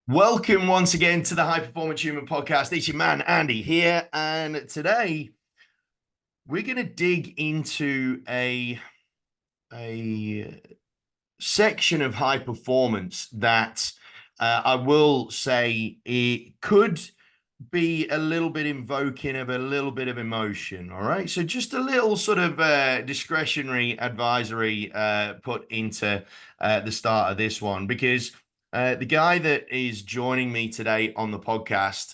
Welcome once again to the High Performance Human Podcast. It's your man, Andy, here. And today we're going to dig into a section of high performance that I will say it could be a little bit invoking of a little bit of emotion. All right. So just a little sort of discretionary advisory put into the start of this one, because the guy that is joining me today on the podcast,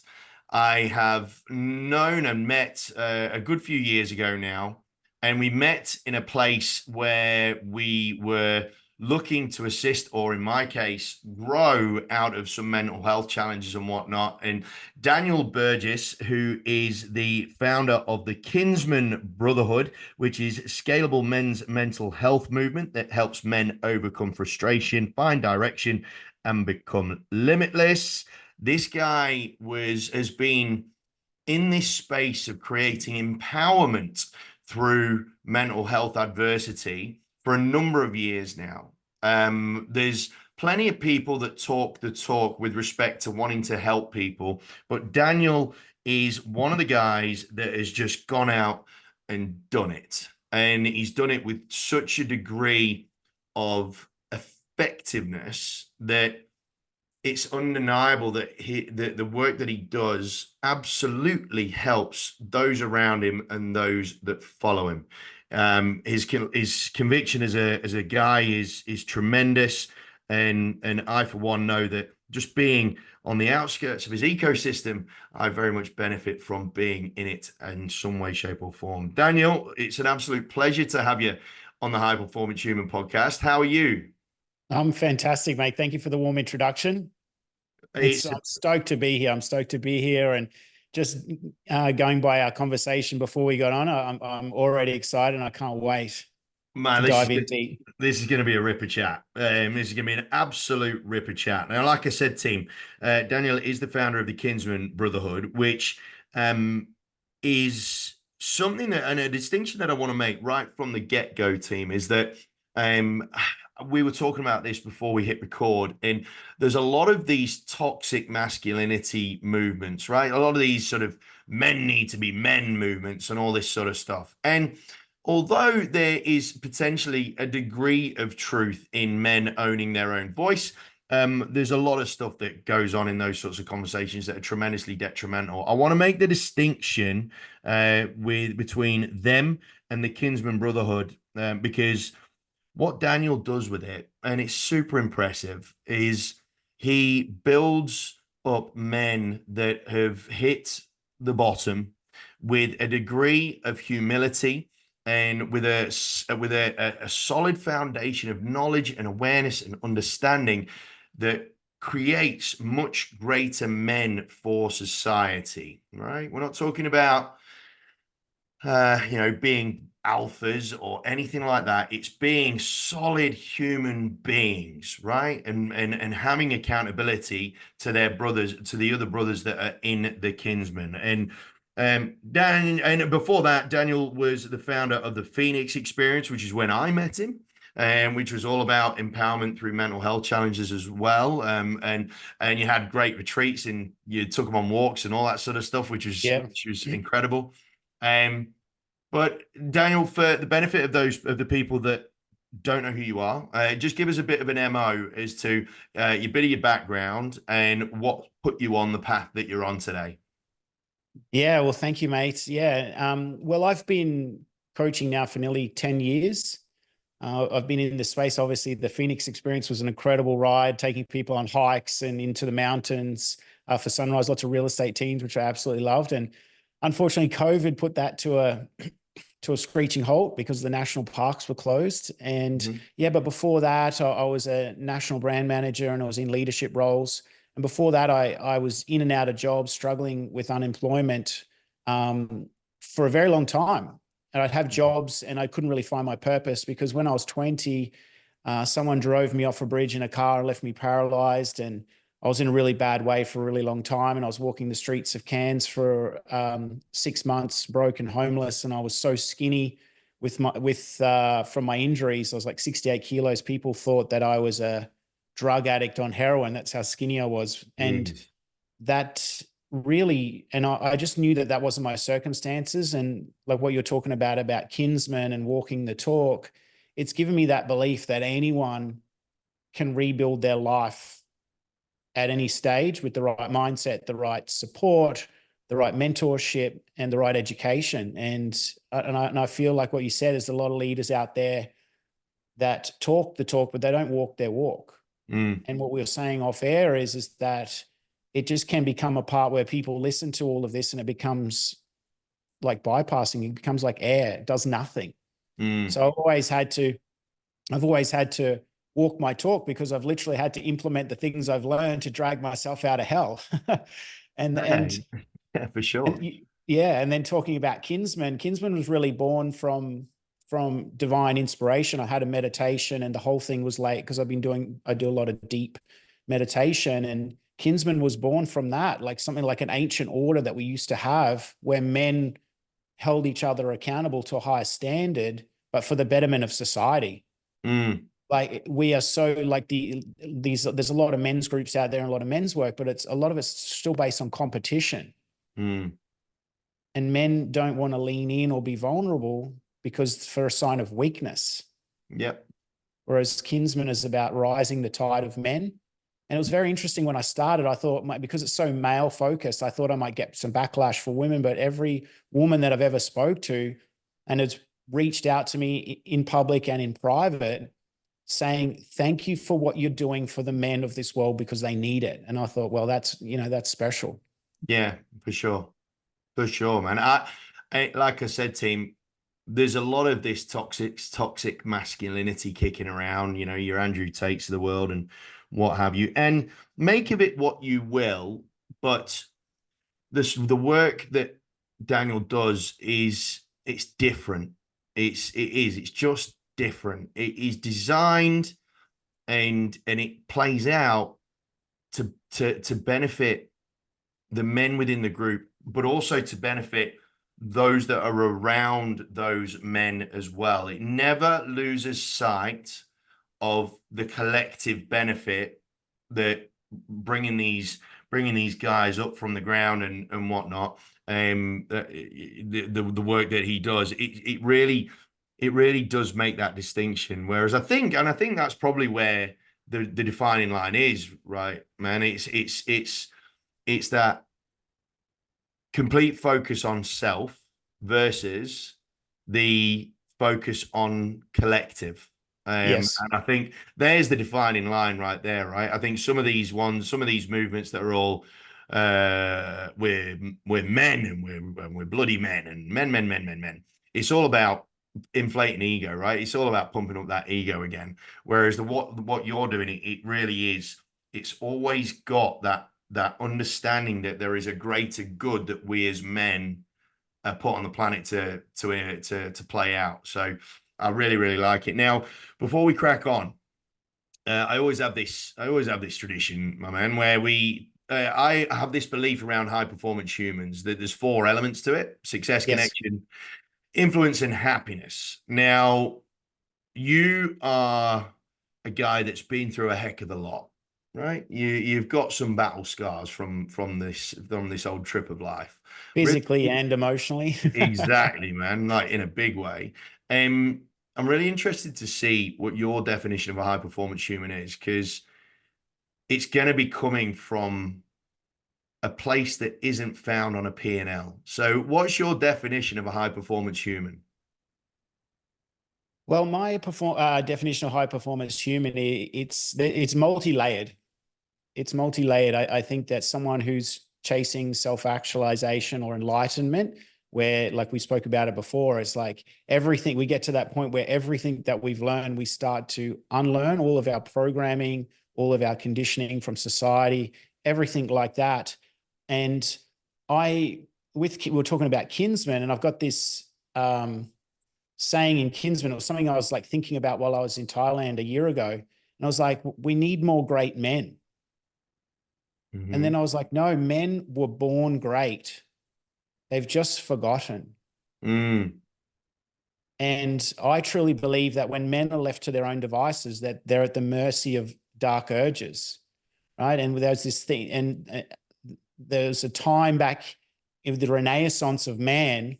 I have known and met a good few years ago now. And we met in a place where we were looking to assist, or in my case, grow out of some mental health challenges and whatnot. And Daniel Burgess, who is the founder of the Kinsmen Brotherhood, which is scalable men's mental health movement that helps men overcome frustration, find direction, and become limitless. This guy has been in this space of creating empowerment through mental health adversity for a number of years now. There's plenty of people that talk the talk with respect to wanting to help people, but Daniel is one of the guys that has just gone out and done it. And he's done it with such a degree of effectiveness that it's undeniable that the work that he does absolutely helps those around him and those that follow him. His conviction as a guy is tremendous, and I for one know that just being on the outskirts of his ecosystem, I very much benefit from being in it in some way, shape, or form. Daniel, it's an absolute pleasure to have you on the High Performance Human Podcast. How are you? I'm fantastic, mate. Thank you for the warm introduction. I'm stoked to be here. I'm stoked to be here, and just going by our conversation before we got on, I'm already excited, and I can't wait Man, to dive in deep. This is going to be a ripper chat. This is going to be an absolute ripper chat. Now, like I said, team, Daniel is the founder of the Kinsmen Brotherhood, which is something that, and a distinction that I want to make right from the get-go, team, is that we were talking about this before we hit record, and there's a lot of these toxic masculinity movements, right? A lot of these sort of men need to be men movements and all this sort of stuff. And although there is potentially a degree of truth in men owning their own voice, there's a lot of stuff that goes on in those sorts of conversations that are tremendously detrimental. I want to make the distinction between them and the Kinsman Brotherhood, because what Daniel does with it, and it's super impressive, is he builds up men that have hit the bottom with a degree of humility and with a solid foundation of knowledge and awareness and understanding that creates much greater men for society, right? We're not talking about being alphas or anything like that. It's being solid human beings, right? And having accountability to their brothers, to the other brothers that are in the Kinsmen. And before that, Daniel was the founder of the Phoenix Experience, which is when I met him, and which was all about empowerment through mental health challenges as well. And you had great retreats, and you took them on walks and all that sort of stuff, which was incredible. But Daniel, for the benefit of the people that don't know who you are, just give us a bit of an MO as to a bit of your background and what put you on the path that you're on today. Yeah, well, thank you, mate. Yeah, well, I've been coaching now for nearly 10 years. I've been in the space. Obviously, the Phoenix Experience was an incredible ride, taking people on hikes and into the mountains for sunrise, lots of real estate teams, which I absolutely loved. And unfortunately, COVID put that to a screeching halt because the national parks were closed. And but before that, I was a national brand manager and I was in leadership roles. And before that, I was in and out of jobs, struggling with unemployment for a very long time. And I'd have jobs and I couldn't really find my purpose, because when I was 20, someone drove me off a bridge in a car and left me paralyzed. And I was in a really bad way for a really long time. And I was walking the streets of Cairns for 6 months, broke and homeless. And I was so skinny from my injuries. I was like 68 kilos. People thought that I was a drug addict on heroin. That's how skinny I was. And Jeez. that really, and I just knew that that wasn't my circumstances. And like what you're talking about Kinsmen and walking the talk, it's given me that belief that anyone can rebuild their life at any stage with the right mindset, the right support, the right mentorship, and the right education. And I feel like what you said is a lot of leaders out there that talk the talk, but they don't walk their walk. Mm. And what we were saying off air is that it just can become a part where people listen to all of this and it becomes like bypassing. It becomes like air. It does nothing. Mm. So I've always had to walk my talk because I've literally had to implement the things I've learned to drag myself out of hell. and Yeah, and yeah, for sure. yeah, and then talking about Kinsmen was really born from divine inspiration. I had a meditation, and the whole thing was late because I do a lot of deep meditation, and Kinsmen was born from that, like something like an ancient order that we used to have where men held each other accountable to a higher standard, but for the betterment of society. Mm. Like we are so like there's a lot of men's groups out there and a lot of men's work, but a lot of it's still based on competition. Mm. And men don't want to lean in or be vulnerable because for a sign of weakness. Yep. Whereas Kinsman is about rising the tide of men. And it was very interesting when I started, I thought, because it's so male focused, I thought I might get some backlash for women, but every woman that I've ever spoke to and has reached out to me in public and in private saying, thank you for what you're doing for the men of this world because they need it. And I thought, well, that's special. Yeah, for sure. For sure, man. Like I said, team, there's a lot of this toxic masculinity kicking around, your Andrew Tates of the world and what have you. And make of it what you will, but the work that Daniel does it's different. It's just different. It is designed and it plays out to benefit the men within the group, but also to benefit those that are around those men as well. It never loses sight of the collective benefit that bringing these guys up from the ground and whatnot. The work that he does, it really does make that distinction. Whereas I think that's probably where the defining line is, right, man. It's that complete focus on self versus the focus on collective. Yes. And I think there's the defining line right there, right? I think some of these movements that are all we're men and we're bloody men and men. It's all about inflating ego, right? It's all about pumping up that ego again. Whereas what you're doing, it really is. It's always got that understanding that there is a greater good that we as men are put on the planet to play out. So I really, really like it. Now, before we crack on, I always have this tradition, my man, where I have this belief around high performance humans that there's 4 elements to it: success, Yes. connection, influence, and happiness. Now, you are a guy that's been through a heck of a lot, right? You've got some battle scars from this old trip of life. Really, Physically and emotionally. exactly, man, like in a big way. Um, I'm really interested to see what your definition of a high performance human is, because it's going to be coming from a place that isn't found on a P&L. So, what's your definition of a high performance human? Well, my definition of high performance human, it's multi-layered. It's multi-layered. I think that someone who's chasing self-actualization or enlightenment, where like we spoke about it before, it's like everything, we get to that point where everything that we've learned, we start to unlearn all of our programming, all of our conditioning from society, everything like that. And we were talking about Kinsmen, and I've got this saying in Kinsmen, it was something I was like thinking about while I was in Thailand a year ago. And I was like, we need more great men. And then I was like, no, men were born great. They've just forgotten. Mm. And I truly believe that when men are left to their own devices, that they're at the mercy of dark urges, right? And there's this thing, and there's a time back in the Renaissance of man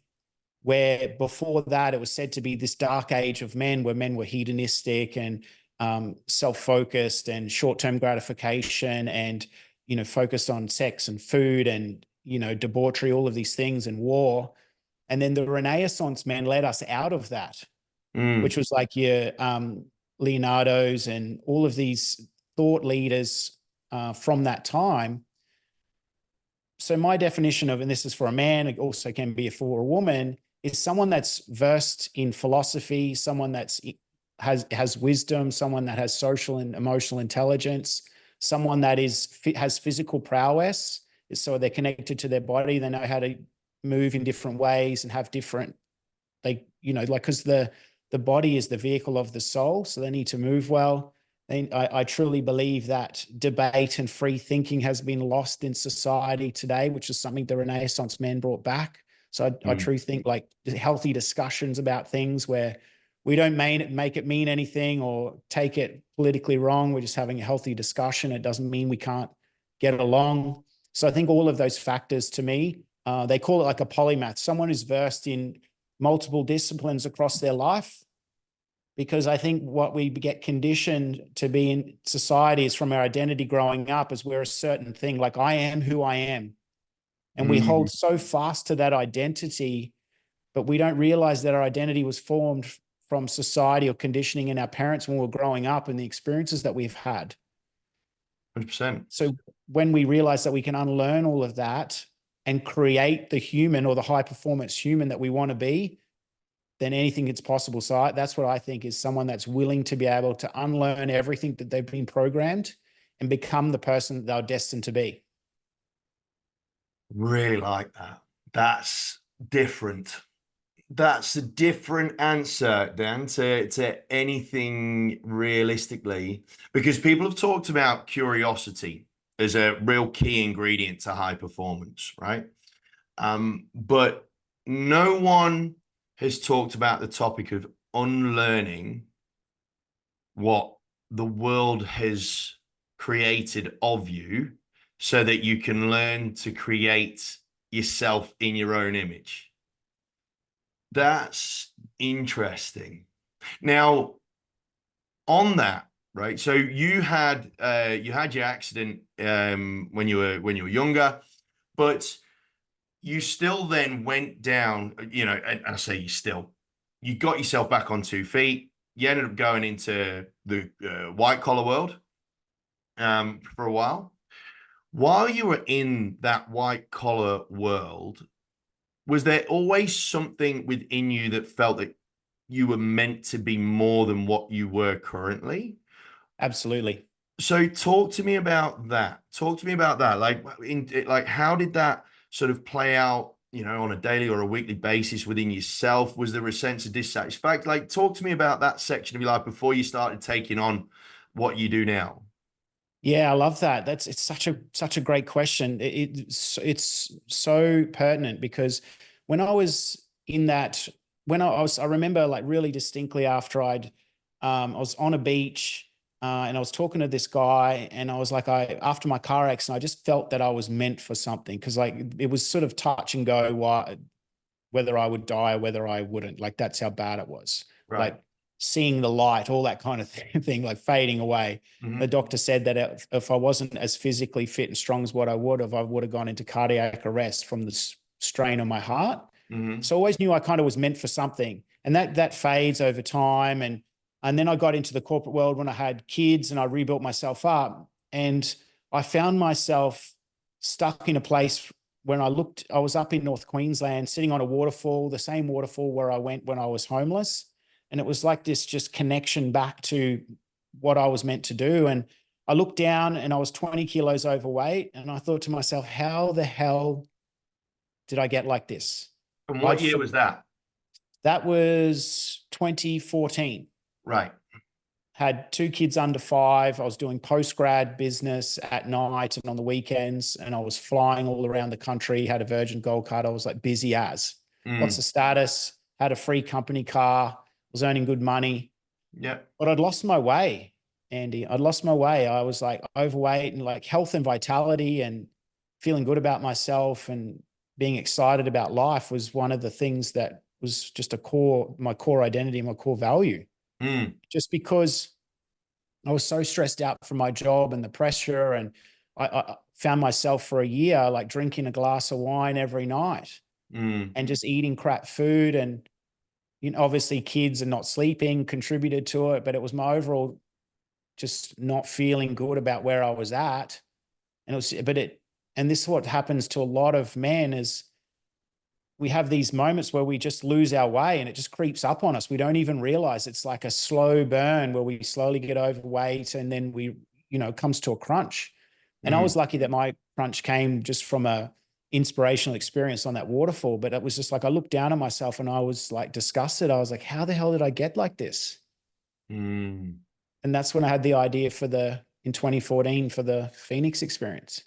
where before that it was said to be this dark age of men where men were hedonistic and self-focused and short-term gratification and, focused on sex and food and, debauchery, all of these things, and war. And then the Renaissance man led us out of that, which was like your Leonardo's and all of these thought leaders from that time. So my definition of, and this is for a man, it also can be for a woman, is someone that's versed in philosophy, someone that's has wisdom, someone that has social and emotional intelligence, someone that has physical prowess, so they're connected to their body, they know how to move in different ways and have different, because the body is the vehicle of the soul, so they need to move well. I truly believe that debate and free thinking has been lost in society today, which is something the Renaissance man brought back. So I truly think like healthy discussions about things where we don't make it mean anything or take it politically wrong. We're just having a healthy discussion. It doesn't mean we can't get along. So I think all of those factors, to me, they call it like a polymath, someone who's versed in multiple disciplines across their life. Because I think what we get conditioned to be in society is from our identity growing up is we're a certain thing, like I am who I am. And we hold so fast to that identity, but we don't realize that our identity was formed from society or conditioning in our parents when we were growing up and the experiences that we've had. 100%. So when we realize that we can unlearn all of that and create the human or the high performance human that we want to be, then anything is possible. So that's what I think is someone that's willing to be able to unlearn everything that they've been programmed and become the person that they're destined to be. Really like that. That's different. That's a different answer, Dan, to anything realistically, because people have talked about curiosity as a real key ingredient to high performance, right? But no one has talked about the topic of unlearning what the world has created of you so that you can learn to create yourself in your own image. That's interesting. Now, on that, right? So you had your accident when you were younger, but you still then went down, and I say you got yourself back on 2 feet. You ended up going into the white collar world for a while. While you were in that white collar world, was there always something within you that felt that you were meant to be more than what you were currently? Absolutely. So talk to me about that. Like how did that sort of play out, on a daily or a weekly basis within yourself? Was there a sense of dissatisfaction? Like, talk to me about that section of your life before you started taking on what you do now. Yeah, I love that. It's such a great question. It's so pertinent because when I was in that, I remember like really distinctly after I was on a beach and I was talking to this guy and I was like, after my car accident, I just felt that I was meant for something because like it was sort of touch and go whether I would die or whether I wouldn't. Like that's how bad it was. Right. Like seeing the light, all that kind of thing, like fading away. The doctor said that if I wasn't as physically fit and strong as what I would have gone into cardiac arrest from the strain on my heart. So I always knew I kind of was meant for something. And that fades over time. And then I got into the corporate world when I had kids and I rebuilt myself up. And I found myself stuck in a place when I was up in North Queensland, sitting on a waterfall, the same waterfall where I went when I was homeless. And it was like this just connection back to what I was meant to do. And I looked down and I was 20 kilos overweight. And I thought to myself, how the hell did I get like this? And what year was that? That was 2014. Right. Had 2 kids under 5. I was doing post-grad business at night and on the weekends. And I was flying all around the country, had a Virgin Gold card. I was like busy as. Lots of status, had a free company car, was earning good money. Yeah. But I'd lost my way. Andy. I'd lost my way. I was like overweight, and like health and vitality and feeling good about myself and being excited about life was one of the things that was just my core identity, my core value. Mm, Just because I was so stressed out from my job and the pressure, and I found myself for a year like drinking a glass of wine every night mm, and just eating crap food. And obviously kids and not sleeping contributed to it, but it was my overall just not feeling good about where I was at. And and this is what happens to a lot of men is we have these moments where we just lose our way and it just creeps up on us. We don't even realize it's like a slow burn where we slowly get overweight and then it comes to a crunch. And I was mm, lucky that my crunch came just from a inspirational experience on that waterfall. But it was just like, I looked down at myself and I was like disgusted. I was like, how the hell did I get like this? mm. And that's when I had the idea in 2014 for the Phoenix experience.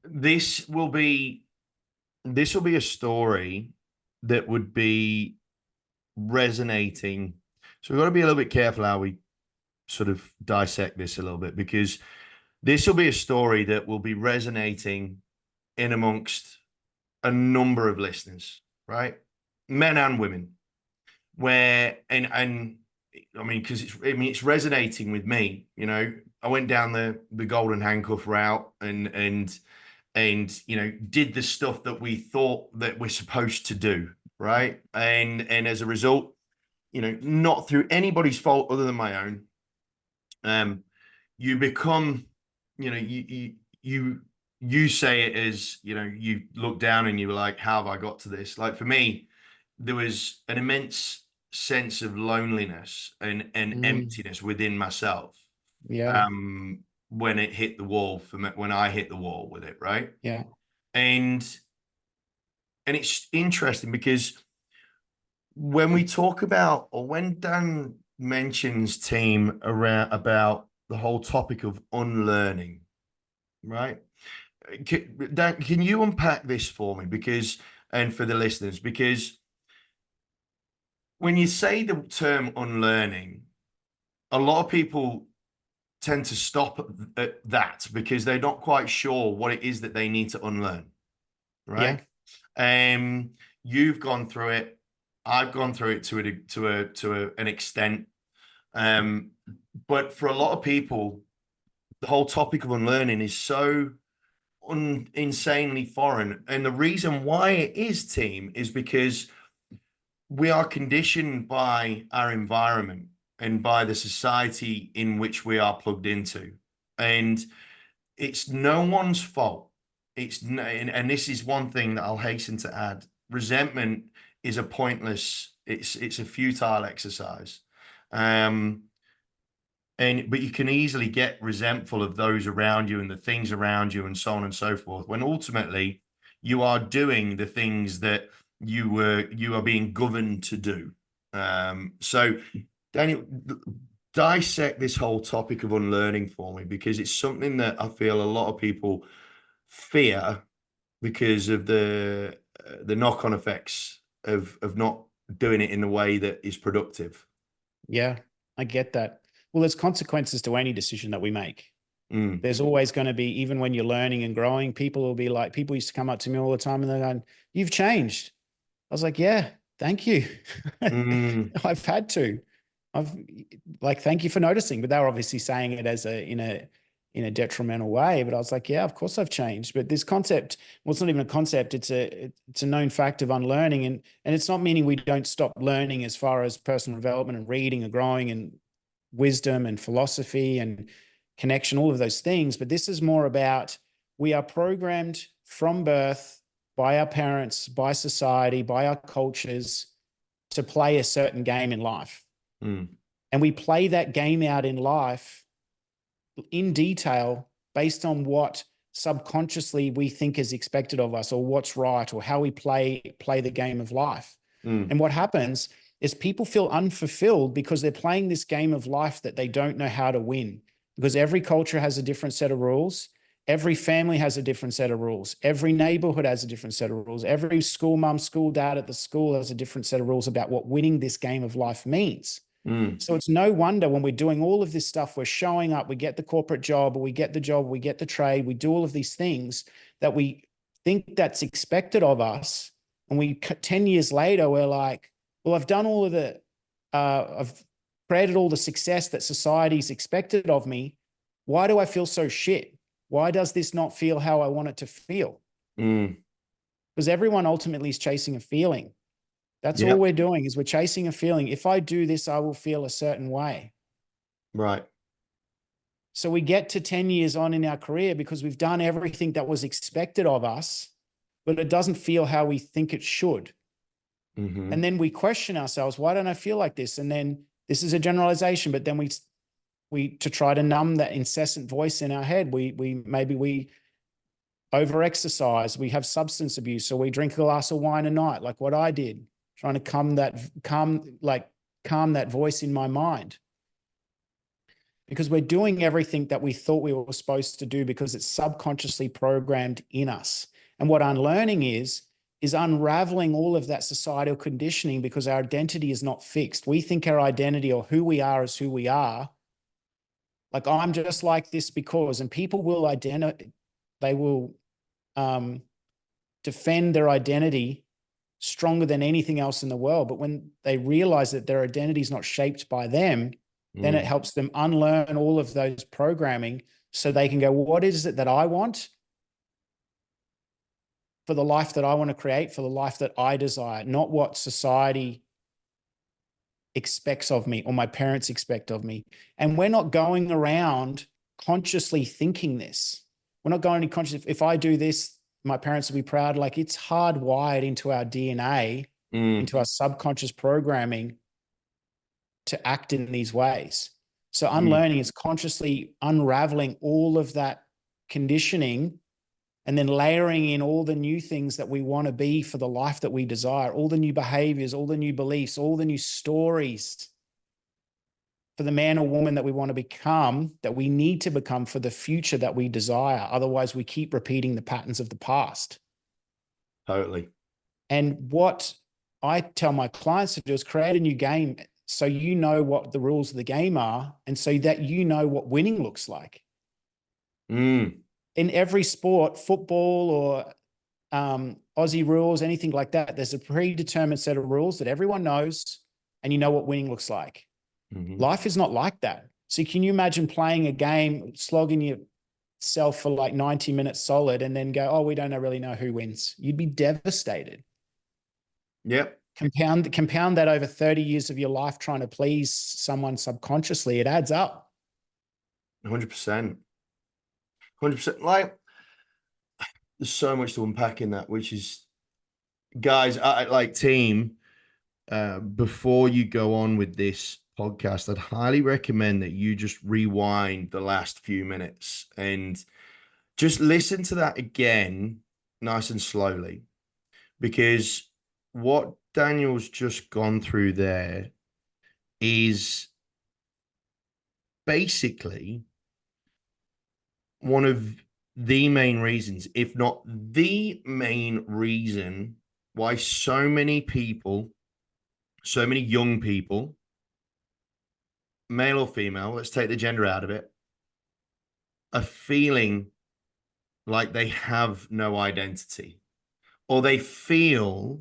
This will be a story that would be resonating. So we've got to be a little bit careful how we sort of dissect this a little bit, because this will be a story that will be resonating in amongst a number of listeners, right? Men and women. Where and I mean, because it's resonating with me. I went down the golden handcuff route and did the stuff that we thought that we're supposed to do, right? And as a result, not through anybody's fault other than my own, you become, you say it as, you look down and you were like, how have I got to this? Like for me, there was an immense sense of loneliness and Mm, emptiness within myself, yeah. when it hit the wall for me, when I hit the wall with it, right? Yeah. And it's interesting because when we talk about, or when Dan mentions team around about the whole topic of unlearning, right? Dan, can you unpack this for me? And for the listeners, because when you say the term unlearning, a lot of people tend to stop at that because they're not quite sure what it is that they need to unlearn, Yeah. right? Um, you've gone through it. I've gone through it an extent. Um, but for a lot of people, the whole topic of unlearning is so insanely foreign. And the reason why it is, team, is because we are conditioned by our environment and by the society in which we are plugged into. And it's no one's fault. And this is one thing that I'll hasten to add. Resentment is a pointless, it's a futile exercise. Um, but you can easily get resentful of those around you and the things around you and so on and so forth, when ultimately you are doing the things that you are being governed to do. So Daniel, dissect this whole topic of unlearning for me, because it's something that I feel a lot of people fear because of the knock-on effects of not doing it in a way that is productive. Yeah. I get that. Well, there's consequences to any decision that we make. Mm, There's always going to be, even when you're learning and growing, people used to come up to me all the time and they're going, you've changed. I was like, yeah, thank you. mm, I've had to. I've like, thank you for noticing. But they were obviously saying it as in a detrimental way. But I was like, yeah, of course I've changed. But this concept, well, it's not even a concept. It's a known fact of unlearning. And it's not meaning we don't stop learning as far as personal development and reading and growing and wisdom and philosophy and connection, all of those things. But this is more about, we are programmed from birth by our parents, by society, by our cultures to play a certain game in life. mm, And we play that game out in life in detail based on what subconsciously we think is expected of us, or what's right, or how we play the game of life. mm, And what happens is people feel unfulfilled because they're playing this game of life that they don't know how to win, because every culture has a different set of rules. Every family has a different set of rules. Every neighborhood has a different set of rules. Every school mom, school dad at the school has a different set of rules about what winning this game of life means. Mm. So it's no wonder when we're doing all of this stuff, we're showing up, we get the corporate job, or we get the job, we get the trade, we do all of these things that we think that's expected of us. And 10 years later, we're like, well, I've done all of I've created all the success that society's expected of me. Why do I feel so shit? Why does this not feel how I want it to feel? Mm. Because everyone ultimately is chasing a feeling. That's all Yep. we're doing is we're chasing a feeling. If I do this, I will feel a certain way. Right. So we get to 10 years on in our career because we've done everything that was expected of us, but it doesn't feel how we think it should. Mm-hmm. And then we question ourselves, why don't I feel like this? And then this is a generalization, but then we to try to numb that incessant voice in our head, maybe we over-exercise, we have substance abuse, so we drink a glass of wine a night, like what I did, trying to calm that voice in my mind. Because we're doing everything that we thought we were supposed to do because it's subconsciously programmed in us. And what unlearning is unraveling all of that societal conditioning because our identity is not fixed. We think our identity or who we are is who we are. Like, I'm just like this because, and people will they will defend their identity stronger than anything else in the world. But when they realize that their identity is not shaped by them, then it helps them unlearn all of those programming so they can go, well, what is it that I want for the life that I want to create, for the life that I desire, not what society expects of me or my parents expect of me. And we're not going around consciously thinking this. We're not going to conscious, if I do this, my parents will be proud. Like, it's hardwired into our DNA, into our subconscious programming to act in these ways. So unlearning is consciously unraveling all of that conditioning and then layering in all the new things that we want to be for the life that we desire, all the new behaviors, all the new beliefs, all the new stories for the man or woman that we want to become, that we need to become for the future that we desire. Otherwise, we keep repeating the patterns of the past. Totally. And what I tell my clients to do is create a new game so you know what the rules of the game are and so that you know what winning looks like. In every sport, football or Aussie rules, anything like that, there's a predetermined set of rules that everyone knows and you know what winning looks like. Life is not like that. So can you imagine playing a game, slogging yourself for like 90 minutes solid and then go, oh, we don't really know who wins? You'd be devastated. Yep. Compound that over 30 years of your life trying to please someone subconsciously, it adds up. 100%. 100%. Like, there's so much to unpack in that, which is, guys, I like team, before you go on with this podcast, I'd highly recommend that you just rewind the last few minutes and just listen to that again, nice and slowly, because what Daniel's just gone through there is basically one of the main reasons, if not the main reason, why so many people, so many young people, male or female, let's take the gender out of it, are feeling like they have no identity, or they feel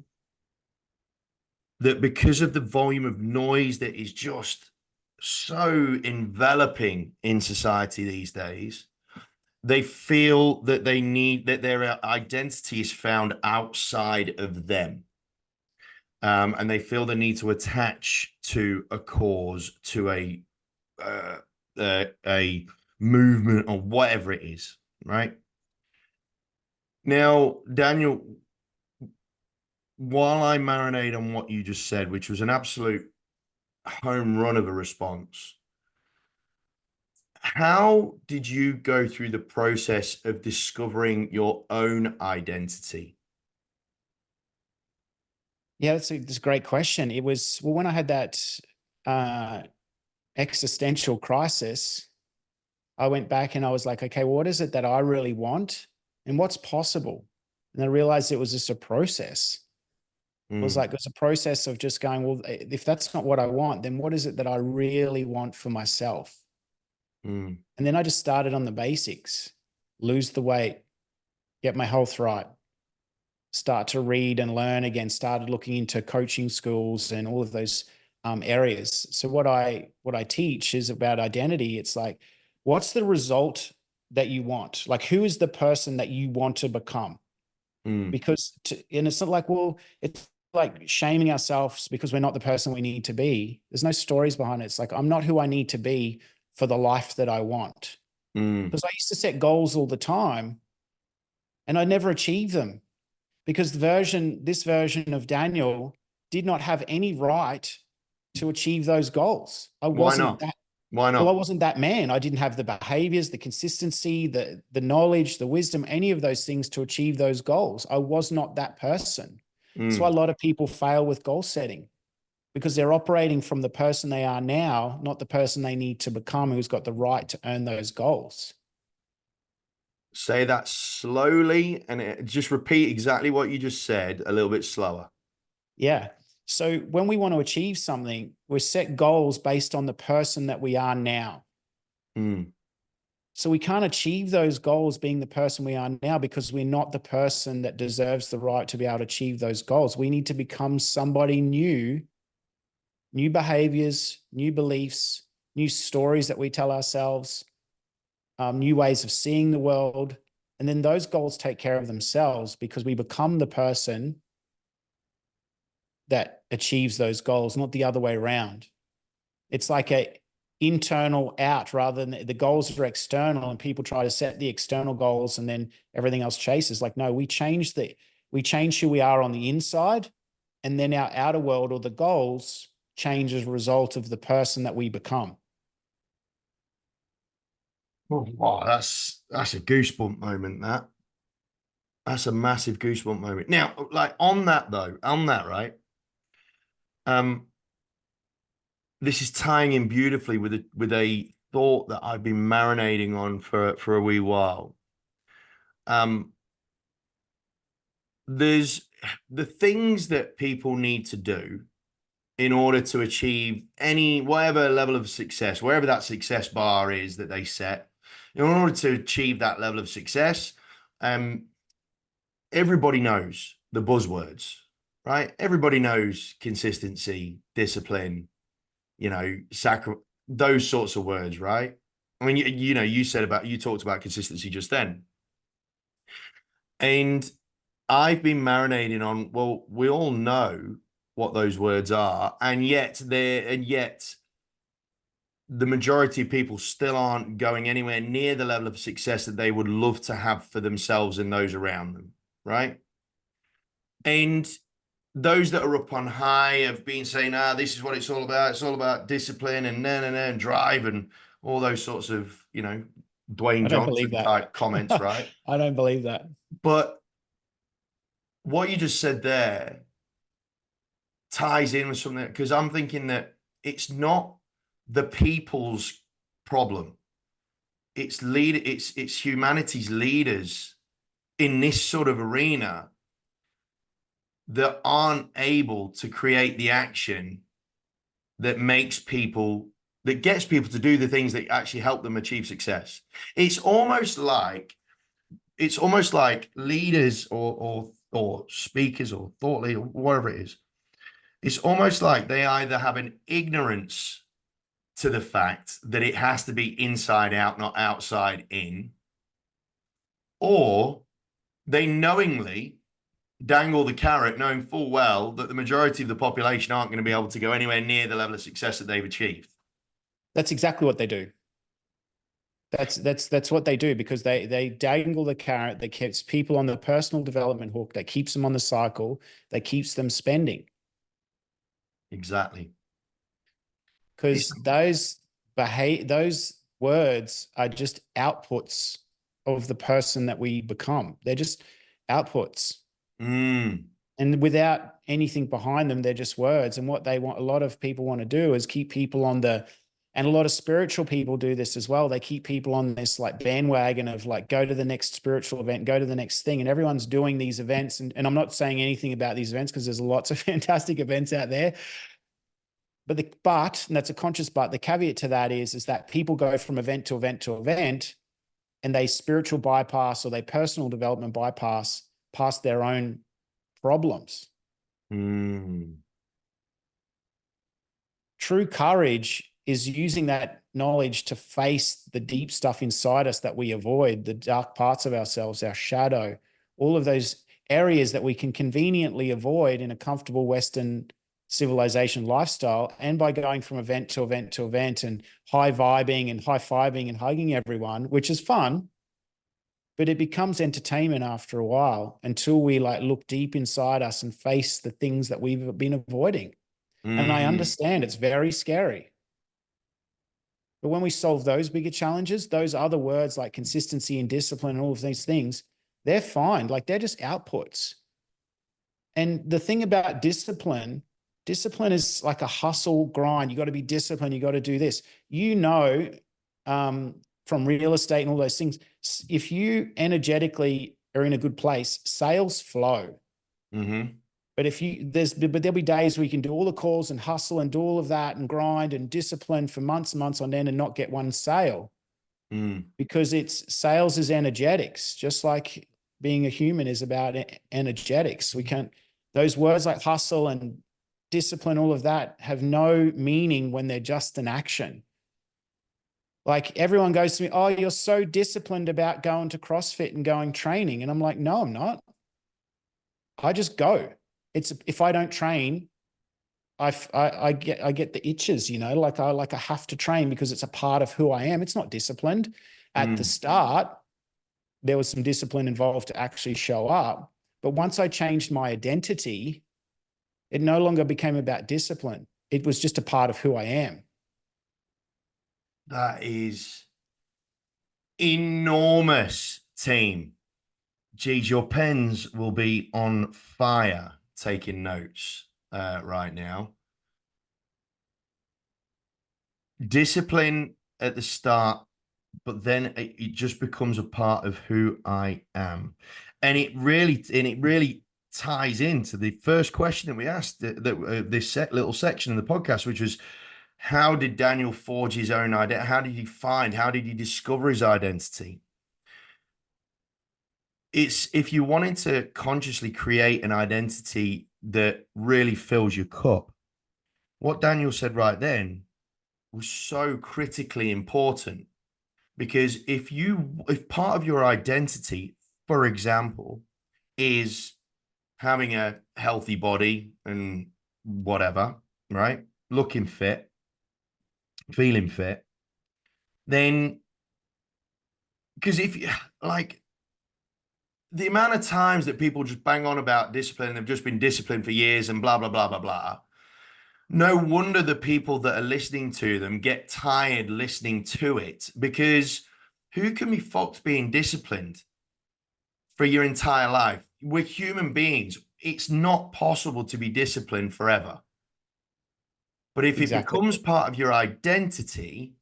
that because of the volume of noise that is just so enveloping in society these days, they feel that they need that their identity is found outside of them. And they feel the need to attach to a cause, to a movement, or whatever it is, right? Now, Daniel, while I marinate on what you just said, which was an absolute home run of a response, how did you go through the process of discovering your own identity? Yeah, that's a great question. It was, well, when I had that existential crisis, I went back and I was like, okay, well, what is it that I really want and what's possible? And I realized it was just a process. Mm, it was a process of just going, well, if that's not what I want, then what is it that I really want for myself? mm, And then I just started on the basics, lose the weight, get my health right, start to read and learn again, started looking into coaching schools and all of those areas. So what I teach is about identity. It's like, what's the result that you want? Like, who is the person that you want to become? mm, Because and it's not like, well, it's like shaming ourselves because we're not the person we need to be. There's no stories behind it. It's like, I'm not who I need to be for the life that I want. mm, Because I used to set goals all the time and I never achieved them because this version of Daniel did not have any right to achieve those goals. I why wasn't not? that Why well, I not? wasn't that man. I didn't have the behaviors, the consistency, the knowledge, the wisdom, any of those things to achieve those goals. I was not that person. That's why a Mm. lot of people fail with goal setting because they're operating from the person they are now, not the person they need to become who's got the right to earn those goals. Say that slowly and just repeat exactly what you just said a little bit slower. Yeah. So when we want to achieve something, we set goals based on the person that we are now. Mm, So we can't achieve those goals being the person we are now because we're not the person that deserves the right to be able to achieve those goals. We need to become somebody new, new behaviors, new beliefs, new stories that we tell ourselves, new ways of seeing the world. And then those goals take care of themselves because we become the person that achieves those goals, not the other way around. It's like a internal out rather than the goals are external and people try to set the external goals and then everything else chases. Like, no, we change who we are on the inside and then our outer world or the goals change as a result of the person that we become. oh, wow, that's a goosebump moment. That's a massive goosebump moment. Now, like on that though, on that, right? Um, this is tying in beautifully with a thought that I've been marinating on for a wee while. Um, there's the things that people need to do in order to achieve any whatever level of success, wherever that success bar is that they set. In order to achieve that level of success, um, everybody knows the buzzwords, right? Everybody knows consistency, discipline, those sorts of words, right? I mean, you talked about consistency just then. And I've been marinating on, well, we all know what those words are, and yet the majority of people still aren't going anywhere near the level of success that they would love to have for themselves and those around them, right? And those that are up on high have been saying, this is what it's all about. It's all about discipline and and drive and all those sorts of, Dwayne I don't believe Johnson that. type comments, right? I don't believe that. But what you just said there ties in with something because I'm thinking that it's not the people's problem. It's humanity's leaders in this sort of arena that aren't able to create the action that gets people to do the things that actually help them achieve success. It's almost like leaders or speakers or thought leader, whatever it is. It's almost like they either have an ignorance to the fact that it has to be inside out, not outside in, or they knowingly dangle the carrot, knowing full well that the majority of the population aren't going to be able to go anywhere near the level of success that they've achieved. That's exactly what they do. That's what they do because they dangle the carrot that keeps people on the personal development hook, that keeps them on the cycle, that keeps them spending. Exactly. It's Because those words are just outputs of the person that we become. They're just outputs. mm, And without anything behind them, they're just words. And what they want, a lot of people want to do is keep people on the And a lot of spiritual people do this as well. They keep people on this like bandwagon of like, go to the next spiritual event, go to the next thing. And everyone's doing these events. And I'm not saying anything about these events because there's lots of fantastic events out there. But, and that's a conscious but, the caveat to that is that people go from event to event to event, and they spiritual bypass or they personal development bypass past their own problems. True courage is using that knowledge to face the deep stuff inside us that we avoid, the dark parts of ourselves, our shadow, all of those areas that we can conveniently avoid in a comfortable Western civilization lifestyle. And by going from event to event to event and high vibing and high fiving and hugging everyone, which is fun, but it becomes entertainment after a while until we like look deep inside us and face the things that we've been avoiding. And I understand it's very scary. But when we solve those bigger challenges, those other words like consistency and discipline and all of these things, they're fine. Like they're just outputs. And the thing about discipline is like a hustle grind. You got to be disciplined. You got to do this. From real estate and all those things, if you energetically are in a good place, sales flow. But there'll be days where you can do all the calls and hustle and do all of that and grind and discipline for months and months on end and not get one sale. Because sales is energetics, just like being a human is about energetics. Those words like hustle and discipline, all of that have no meaning when they're just an action. Like everyone goes to me, oh, you're so disciplined about going to CrossFit and going training. And I'm like, no, I'm not. I just go. If I don't train, I get the itches, like I have to train because it's a part of who I am. It's not disciplined. At the start, there was some discipline involved to actually show up. But once I changed my identity, it no longer became about discipline. It was just a part of who I am. That is enormous, team. Geez, your pens will be on fire taking notes right now. Discipline at the start, but then it just becomes a part of who I am. And it really ties into the first question that we asked this little section of the podcast, which was, how did Daniel forge his own identity? How did he discover his identity? It's if you wanted to consciously create an identity that really fills your cup, what Daniel said right then was so critically important. Because if part of your identity, for example, is having a healthy body and whatever, right? Looking fit, feeling fit, then, because if you like, the amount of times that people just bang on about discipline, they've just been disciplined for years and blah, blah, blah, blah, blah. No wonder the people that are listening to them get tired listening to it, because who can be fucked being disciplined for your entire life? We're human beings. It's not possible to be disciplined forever. But if it becomes part of your identity,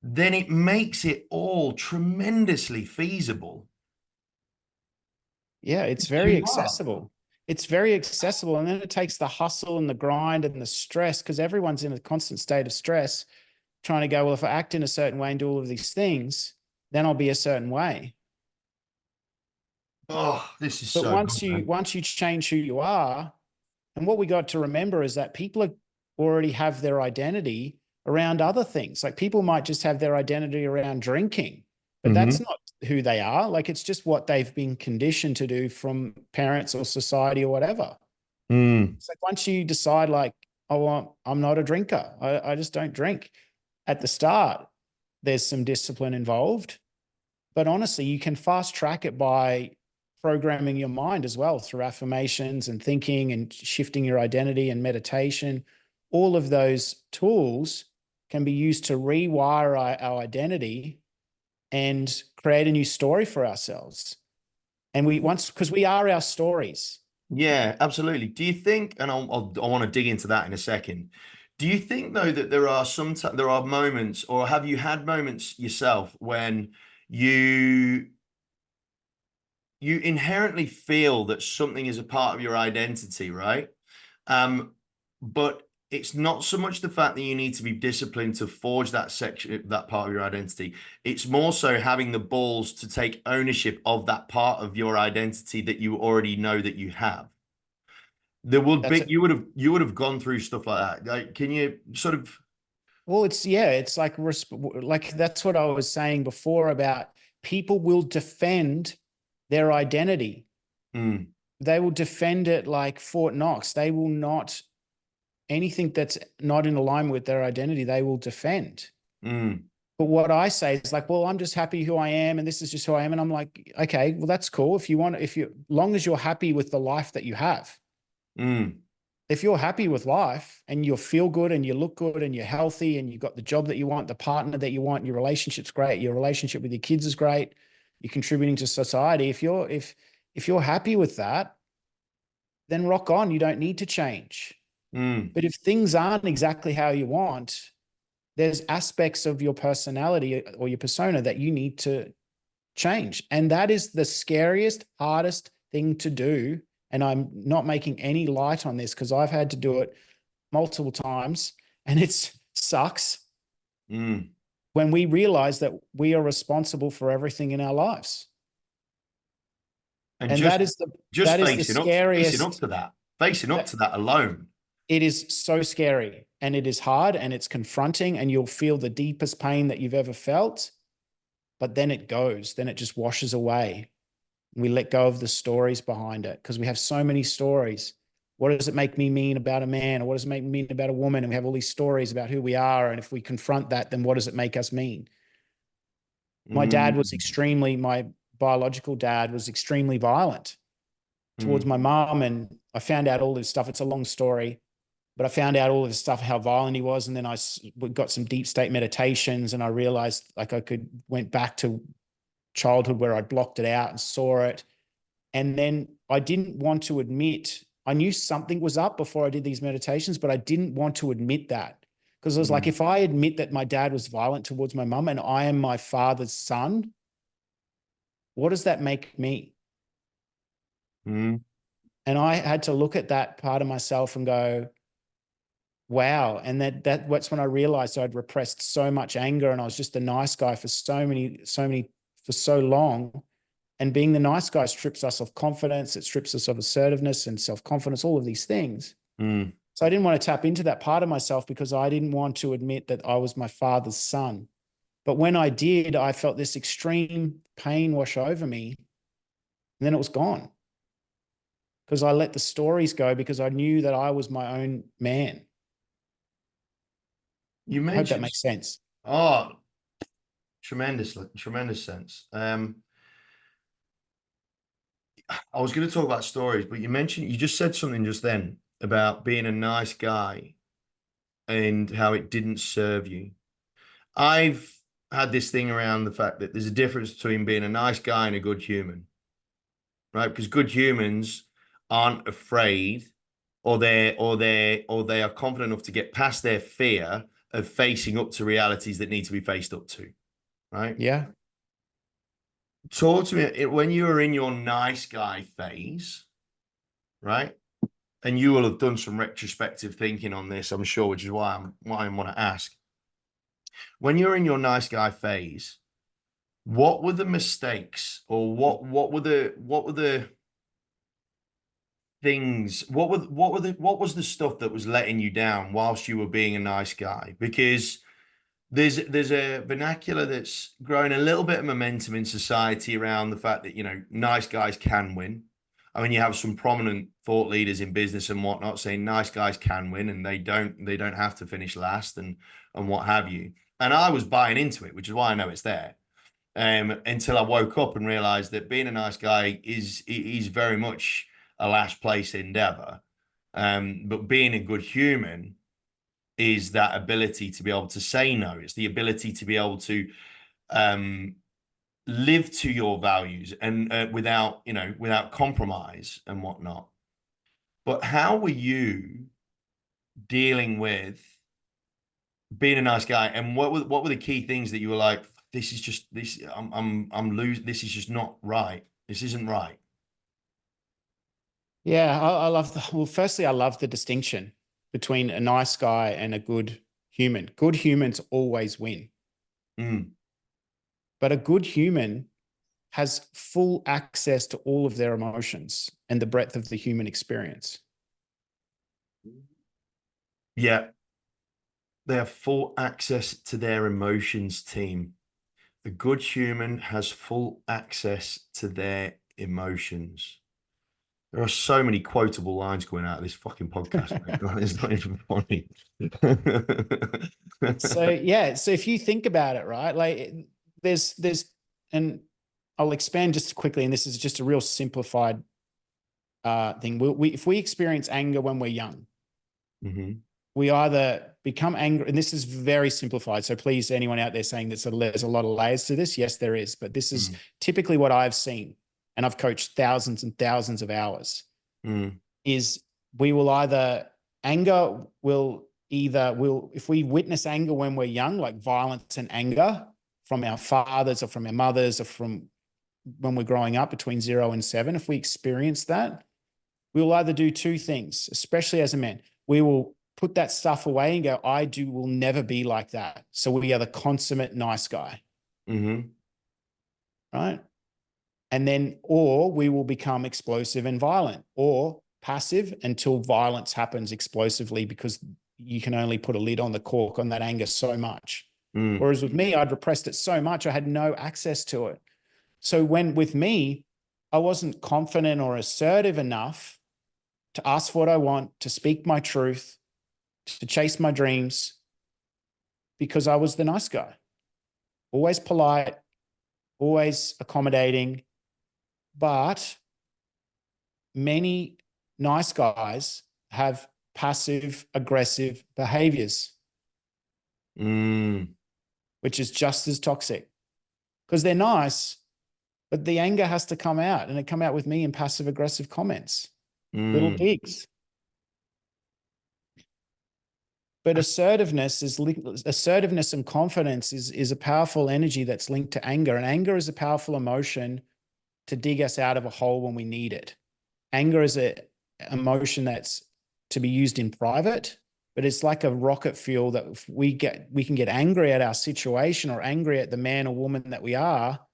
then it makes it all tremendously feasible. Yeah, it's very accessible. It's very accessible. And then it takes the hustle and the grind and the stress, because everyone's in a constant state of stress, trying to go, well, if I act in a certain way and do all of these things, then I'll be a certain way. Oh, this is but so once you change who you are, and what we got to remember is that people already have their identity around other things. Like people might just have their identity around drinking, but that's not who they are. Like it's just what they've been conditioned to do from parents or society or whatever. It's like once you decide like, oh, well, I'm not a drinker, I just don't drink. At the start, there's some discipline involved, but honestly, you can fast track it by programming your mind as well through affirmations and thinking and shifting your identity and meditation. All of those tools can be used to rewire our identity and create a new story for ourselves. And because we are our stories. Yeah, absolutely. Do you think, and I want to dig into that in a second, Do you think though that there are there are moments, or have you had moments yourself when you you inherently feel that something is a part of your identity, right? But it's not so much the fact that you need to be disciplined to forge that section, that part of your identity. It's more so having the balls to take ownership of that part of your identity that you already know that you have. There would That's be it. you would have gone through stuff like that. Like, can you sort of? Well, it's like like that's what I was saying before about people will defend their identity. Mm, They will defend it like Fort Knox. They will not anything that's not in alignment with their identity, they will defend. mm, But what I say is like, well, I'm just happy who I am, and this is just who I am. And I'm like, okay, well, that's cool. If you want, if you, long as you're happy with the life that you have, mm, if you're happy with life and you feel good and you look good and you're healthy and you've got the job that you want, the partner that you want, your relationship's great, your relationship with your kids is great, you're contributing to society. If you're happy with that, then rock on. You don't need to change. mm, But if things aren't exactly how you want, there's aspects of your personality or your persona that you need to change. And that is the scariest, hardest thing to do. And I'm not making any light on this because I've had to do it multiple times and it sucks mm. when we realize that we are responsible for everything in our lives. And And just that is the facing up scariest. to that, facing up That, to that alone. it is so scary and it is hard and it's confronting and you'll feel the deepest pain that you've ever felt, but then it goes, then it just washes away. We let go of the stories behind it because we have so many stories. What does it make me mean about a man? Or what does it make me mean about a woman? And we have all these stories about who we are. And if we confront that, then what does it make us mean? Mm, My biological dad was extremely violent towards mm, my mom. And I found out all this stuff. It's a long story, but I found out all this stuff, how violent he was. And then we got some deep state meditations and I realized like went back to childhood where I blocked it out and saw it. And then I didn't want to admit, I knew something was up before I did these meditations, but I didn't want to admit that. Because I was like, mm, if I admit that my dad was violent towards my mum and I am my father's son, what does that make me? mm. And I had to look at that part of myself and go, wow. And that's when I realized I'd repressed so much anger and I was just a nice guy for for so long. And being the nice guy strips us of confidence. It strips us of assertiveness and self-confidence, all of these things. Mm. So I didn't want to tap into that part of myself because I didn't want to admit that I was my father's son. But when I did, I felt this extreme pain wash over me. And then it was gone because I let the stories go because I knew that I was my own man. You I hope that mentioned, makes sense. oh, tremendous sense. I was going to talk about stories, but you just said something just then about being a nice guy and how it didn't serve you. I've had this thing around the fact that there's a difference between being a nice guy and a good human, right? Because good humans aren't afraid, or they are confident enough to get past their fear of facing up to realities that need to be faced up to, right? Yeah. Talk to me when you were in your nice guy phase, right? And you will have done some retrospective thinking on this, I'm sure, which is why I want to ask. When you're in your nice guy phase, what were the mistakes, or what were the things, what was the stuff that was letting you down whilst you were being a nice guy? Because there's a vernacular that's growing a little bit of momentum in society around the fact that, you know, nice guys can win. I mean, you have some prominent thought leaders in business and whatnot saying nice guys can win and they don't have to finish last and what have you. And I was buying into it, which is why I know it's there. Until I woke up and realized that being a nice guy is very much a last place endeavor. But being a good human is that ability to be able to say no. It's the ability to be able to um, live to your values and without, you know, without compromise and whatnot. But how were you dealing with? being a nice guy. And what were the key things that you were like, this is just this, I'm losing, this is just not right. This isn't right. Yeah, I love well, firstly, I love the distinction between a nice guy and a good human. Good humans always win, Mm. but a good human has full access to all of their emotions and the breadth of the human experience. Yeah. They have full access to their emotions, team. A good human has full access to their emotions. There are so many quotable lines going out of this fucking podcast, mate. It's not even funny. So yeah, so if you think about it, right, like there's, and I'll expand just quickly, and this is just a real simplified thing. If we experience anger when we're young, Mhm. we either become angry, and this is very simplified. So please, anyone out there saying that there's a lot of layers to this, yes, there is, but this is Mm. typically what I've seen, and I've coached thousands and thousands of hours. Mm. Is we will either anger will either will if we witness anger when we're young, like violence and anger from our fathers or from our mothers or from when we're growing up between 0 and 7, if we experience that, we will either do two things, especially as a man. We will put that stuff away and go, will never be like that. So we are the consummate nice guy, Mhm. right? And then, or we will become explosive and violent, or passive until violence happens explosively, because you can only put a lid on the cork on that anger so much. Mm. Whereas with me, I'd repressed it so much, I had no access to it. So when with me, I wasn't confident or assertive enough to ask for what I want, to speak my truth, to chase my dreams, because I was the nice guy, always polite, always accommodating. But many nice guys have passive aggressive behaviors, Mm. which is just as toxic, because they're nice, but the anger has to come out, and it come out with me in passive aggressive comments, little Mm. digs. But assertiveness and confidence is a powerful energy that's linked to anger, and anger is a powerful emotion to dig us out of a hole when we need it. Anger is a emotion that's to be used in private, but it's like a rocket fuel that if we can get angry at our situation or angry at the man or woman that we are,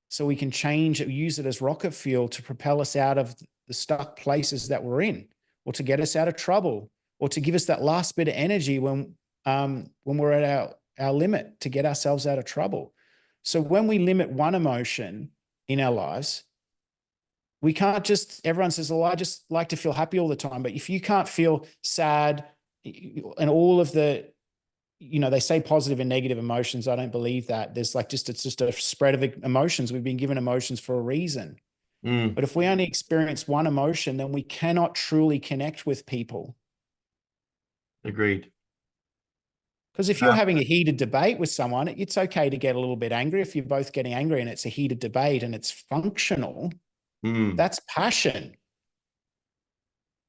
so we can change it, use it as rocket fuel to propel us out of the stuck places that we're in, or to get us out of trouble, or to give us that last bit of energy when we're at our limit, to get ourselves out of trouble. So when we limit one emotion in our lives, we can't just, everyone says, well, I just like to feel happy all the time. But if you can't feel sad and all of the, they say positive and negative emotions. I don't believe that. It's just a spread of emotions. We've been given emotions for a reason. Mm. But if we only experience one emotion, then we cannot truly connect with people. Agreed. Because if you're having a heated debate with someone, it's okay to get a little bit angry. If you're both getting angry and it's a heated debate and it's functional, Mm. that's passion.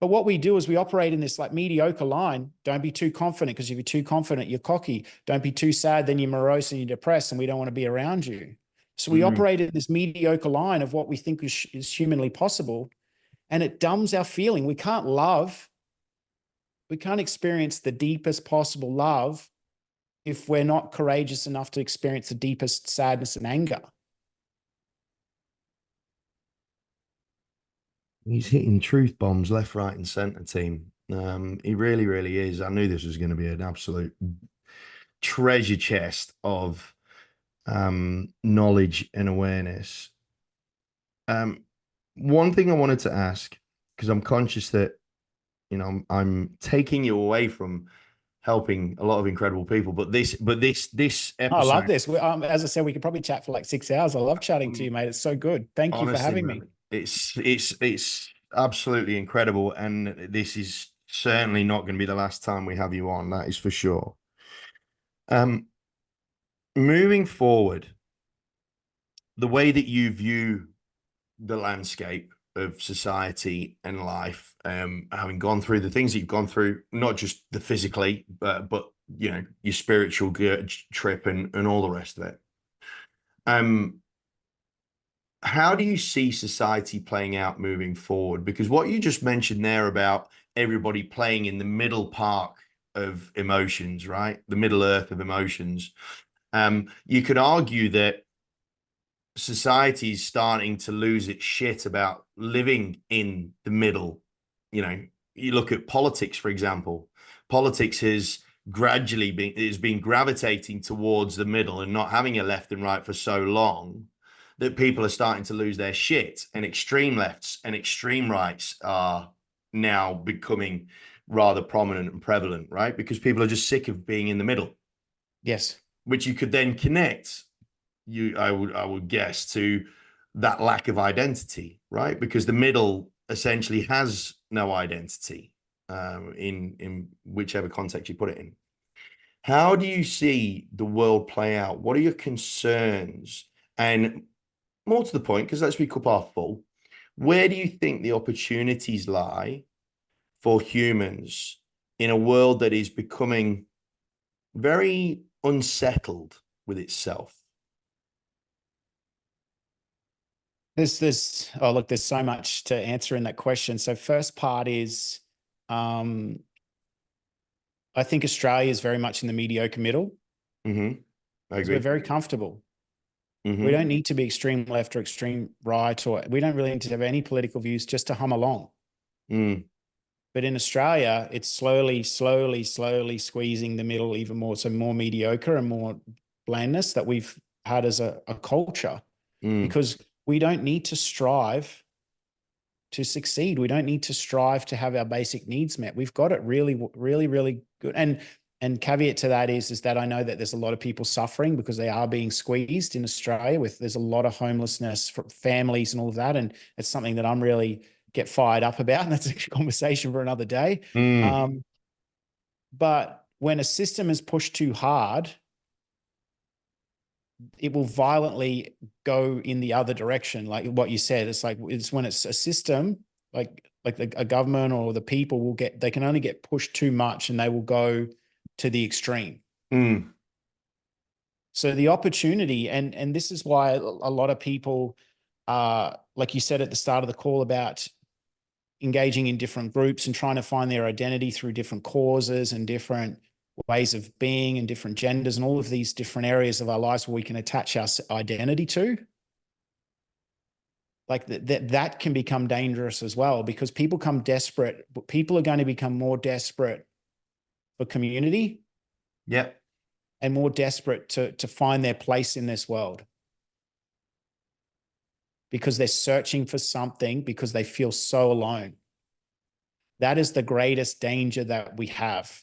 But what we do is we operate in this like mediocre line. Don't be too confident, because if you're too confident, you're cocky. Don't be too sad, then you're morose and you're depressed, and we don't want to be around you. So we Mm. operate in this mediocre line of what we think is humanly possible, and it dumbs our feeling. We can't love. We can't experience the deepest possible love if we're not courageous enough to experience the deepest sadness and anger. He's hitting truth bombs left, right, and center, team. He really, really is. I knew this was going to be an absolute treasure chest of knowledge and awareness. One thing I wanted to ask, because I'm conscious that I'm taking you away from helping a lot of incredible people, but this Oh, I love episode, this. As I said, we could probably chat for like 6 hours. I love chatting to you, mate. It's so good. Thank you for honestly, having me. man, it's absolutely incredible, and this is certainly not going to be the last time we have you on. That is for sure. Um, Moving forward, the way that you view the landscape of society and life, having gone through the things that you've gone through, not just the physically, but your spiritual trip and all the rest of it. How do you see society playing out moving forward? Because what you just mentioned there about everybody playing in the middle park of emotions, right? The middle earth of emotions. You could argue that society is starting to lose its shit about living in the middle. You look at politics, for example. Politics has gradually been gravitating towards the middle and not having a left and right for so long that people are starting to lose their shit, and extreme lefts and extreme rights are now becoming rather prominent and prevalent, right? Because people are just sick of being in the middle. Yes. Which you could then connect, I would guess, to that lack of identity, right? Because the middle essentially has no identity, in whichever context you put it in. How do you see the world play out? What are your concerns? And more to the point, because let's be cup half full, where do you think the opportunities lie for humans in a world that is becoming very unsettled with itself? There's so much to answer in that question. So first part is, I think Australia is very much in the mediocre middle. Mm-hmm. I Because we're agree. very comfortable. Mm-hmm. We don't need to be extreme left or extreme right, or we don't really need to have any political views just to hum along. Mm. But in Australia, it's slowly squeezing the middle even more. So more mediocre and more blandness that we've had as a culture, because we don't need to strive to succeed. We don't need to strive to have our basic needs met. We've got it really good. And caveat to that is that I know that there's a lot of people suffering because they are being squeezed in Australia. There's a lot of homelessness for families and all of that. And it's something that I'm really get fired up about. And that's a conversation for another day. But when a system is pushed too hard, it will violently go in the other direction. Like what you said, it's when it's a system, like a government or the people they can only get pushed too much and they will go to the extreme. So the opportunity, and this is why a lot of people, like you said at the start of the call, about engaging in different groups and trying to find their identity through different causes and different ways of being and different genders and all of these different areas of our lives where we can attach our identity to. Like that can become dangerous as well, because people come desperate. People are going to become more desperate for community. Yep. And more desperate to find their place in this world, because they're searching for something, because they feel so alone. That is the greatest danger that we have,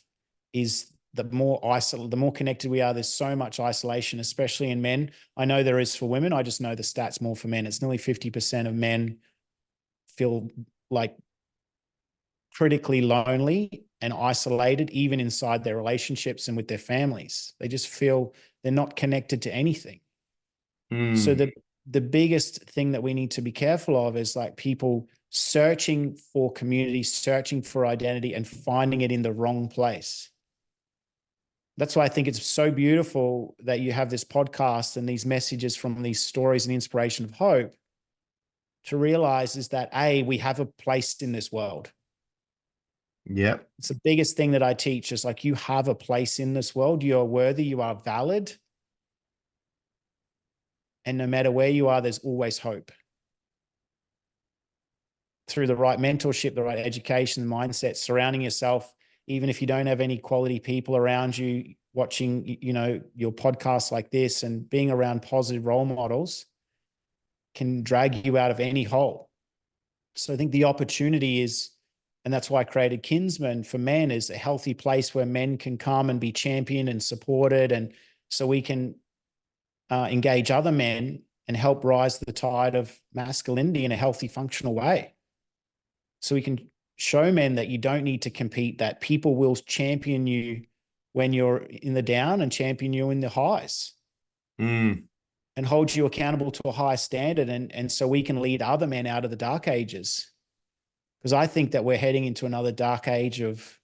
is the more connected we are, there's so much isolation, especially in men. I know there is for women. I just know the stats more for men. It's nearly 50% of men feel like critically lonely and isolated, even inside their relationships and with their families. They just feel they're not connected to anything. So the biggest thing that we need to be careful of is like people searching for community, searching for identity, and finding it in the wrong place. That's why I think it's so beautiful that you have this podcast and these messages from these stories and inspiration of hope, to realize is that we have a place in this world. Yep. It's the biggest thing that I teach, is like, you have a place in this world. You are worthy. You are valid. And no matter where you are, there's always hope. Through the right mentorship, the right education, the mindset, surrounding yourself, even if you don't have any quality people around you, watching, your podcasts like this and being around positive role models can drag you out of any hole. So I think the opportunity is, and that's why I created Kinsmen for men, is a healthy place where men can come and be championed and supported. And so we can engage other men and help rise the tide of masculinity in a healthy, functional way. So we can show men that you don't need to compete, that people will champion you when you're in the down and champion you in the highs, and hold you accountable to a high standard. And so we can lead other men out of the dark ages. Because I think that we're heading into another dark age of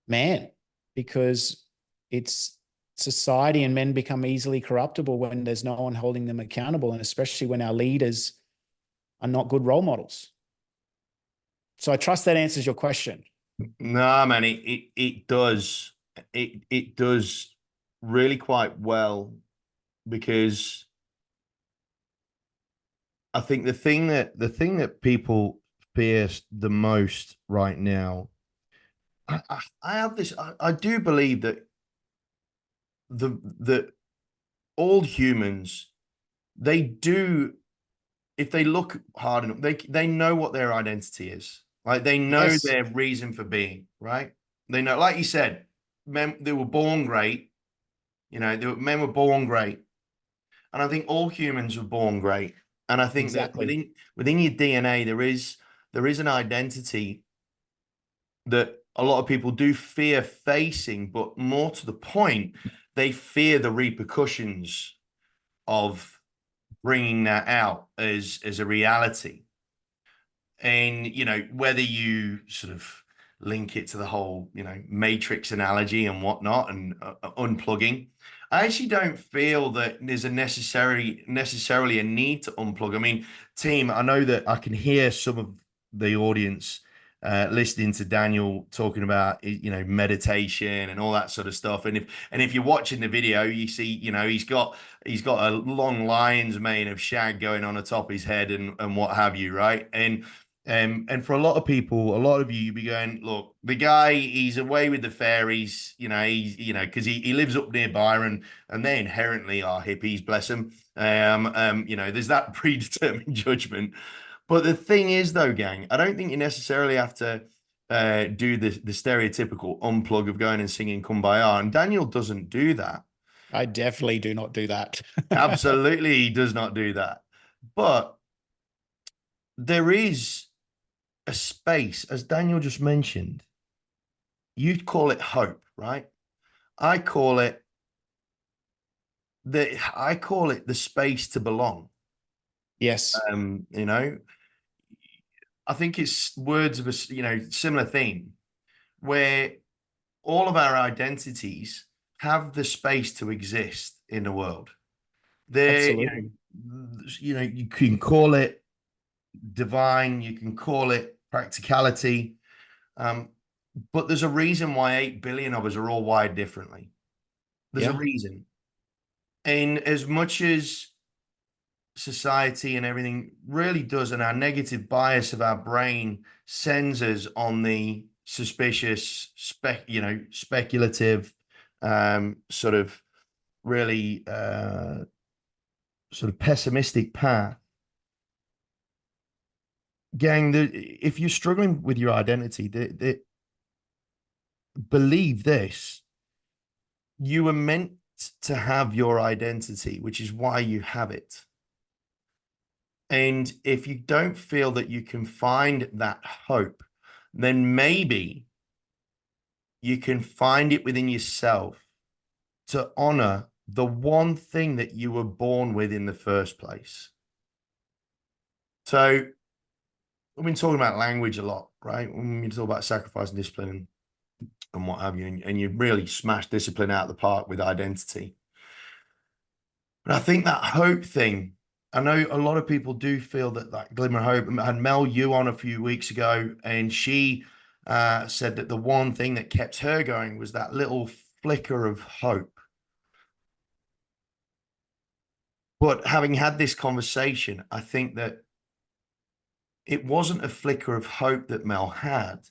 man, because it's society, and men become easily corruptible when there's no one holding them accountable, and especially when our leaders are not good role models. So I trust that answers your question. No, man, it does. It does really quite well, because I think the thing that people fear the most right now, I have this. I do believe that the all humans, they do, if they look hard enough, they know what their identity is. Like, they know Yes, their reason for being, right? They know, like you said, men, they were born great. Men were born great, and I think all humans were born great. And I think that exactly. within your DNA, there is an identity that a lot of people do fear facing, but more to the point, they fear the repercussions of bringing that out as a reality. And whether you sort of link it to the whole matrix analogy and whatnot, and unplugging, I actually don't feel that there's a necessarily a need to unplug. I mean, team, I know that I can hear some of the audience listening to Daniel talking about meditation and all that sort of stuff. And if you're watching the video, you see he's got a long lion's mane of shag going on atop his head, and what have you, right? And for a lot of people, a lot of you be going, look, the guy, he's away with the fairies, because he lives up near Byron, and they inherently are hippies, bless them. There's that predetermined judgment. But the thing is, though, gang, I don't think you necessarily have to do the stereotypical unplug of going and singing Kumbaya. And Daniel doesn't do that. I definitely do not do that. Absolutely, he does not do that. But there is a space, as Daniel just mentioned. You'd call it hope, right? I call it the space to belong. Yes, Um, you know, I think it's words of a similar theme, where all of our identities have the space to exist in the world. There, absolutely. you can call it divine, you can call it practicality, um, but there's a reason why 8 billion of us are all wired differently. There's a Yeah, reason. And as much as society and everything really does, and our negative bias of our brain sends us on the suspicious, speculative, sort of really sort of pessimistic path. Gang, if you're struggling with your identity, believe this: you were meant to have your identity, which is why you have it. And if you don't feel that you can find that hope, then maybe you can find it within yourself to honor the one thing that you were born with in the first place. So we've been talking about language a lot, right? When you talk about sacrifice and discipline and what have you, and you really smash discipline out of the park with identity. But I think that hope thing, I know a lot of people do feel that glimmer of hope. I had Mel Yu on a few weeks ago, and she said that the one thing that kept her going was that little flicker of hope. But having had this conversation, I think that it wasn't a flicker of hope that Mel had.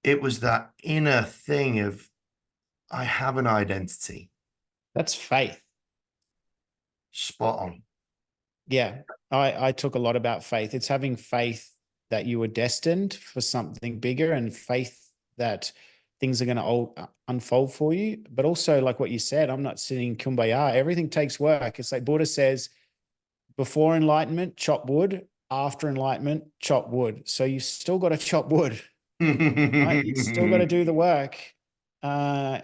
It was that inner thing of, I have an identity. that's faith. Spot on. Yeah, I talk a lot about faith. It's having faith that you were destined for something bigger, and faith that things are going to unfold for you. But also, like what you said, I'm not sitting kumbaya. Everything takes work. It's like Buddha says, before enlightenment, chop wood. After enlightenment, chop wood. So you still got to chop wood, right? You still got to do the work. Uh,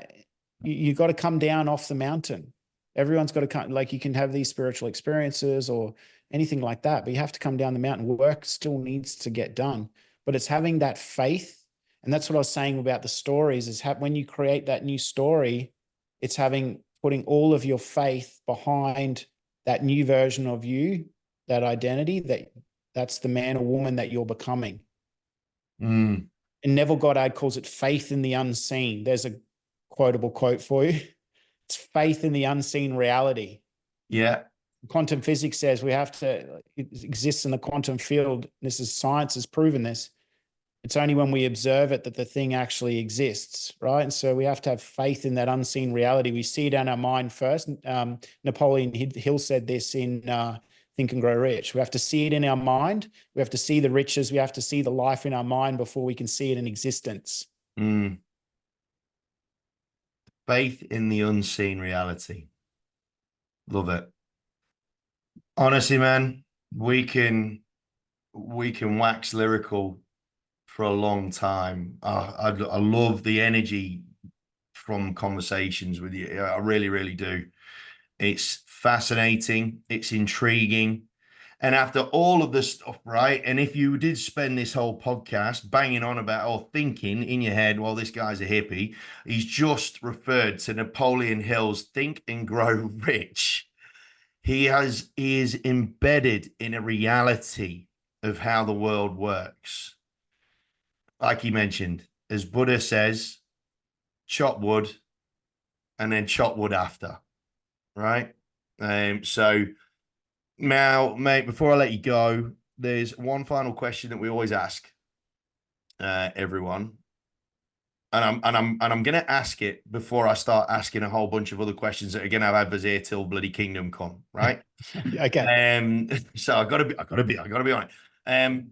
you got to come down off the mountain. Everyone's got to come, like you can have these spiritual experiences or anything like that, but you have to come down the mountain. Work still needs to get done, but it's having that faith And that's what I was saying about the stories is when you create that new story, it's putting all of your faith behind that new version of you, that identity, that's the man or woman that you're becoming. Mm. And Neville Goddard calls it faith in the unseen. There's a quotable quote for you. It's faith in the unseen reality. Yeah. Quantum physics says it exists in the quantum field. Science has proven this. It's only when we observe it that the thing actually exists, right? And so we have to have faith in that unseen reality. We see it in our mind first. Napoleon Hill said this in Think and Grow Rich. We have to see it in our mind. We have to see the riches. We have to see the life in our mind before we can see it in existence. Mm. Faith in the unseen reality. Love it. Honestly, man, we can wax lyrical for a long time. I love the energy from conversations with you. I really, really do. It's fascinating. It's intriguing. And after all of this stuff, right? And if you did spend this whole podcast banging on about or thinking in your head, well, this guy's a hippie, he's just referred to Napoleon Hill's Think and Grow Rich. He is embedded in a reality of how the world works. Like he mentioned, as Buddha says, chop wood and then chop wood after, right? So now, mate, before I let you go, there's one final question that we always ask everyone, and I'm gonna ask it before I start asking a whole bunch of other questions that are gonna have us here till bloody kingdom come, right? Okay. So I gotta be on it.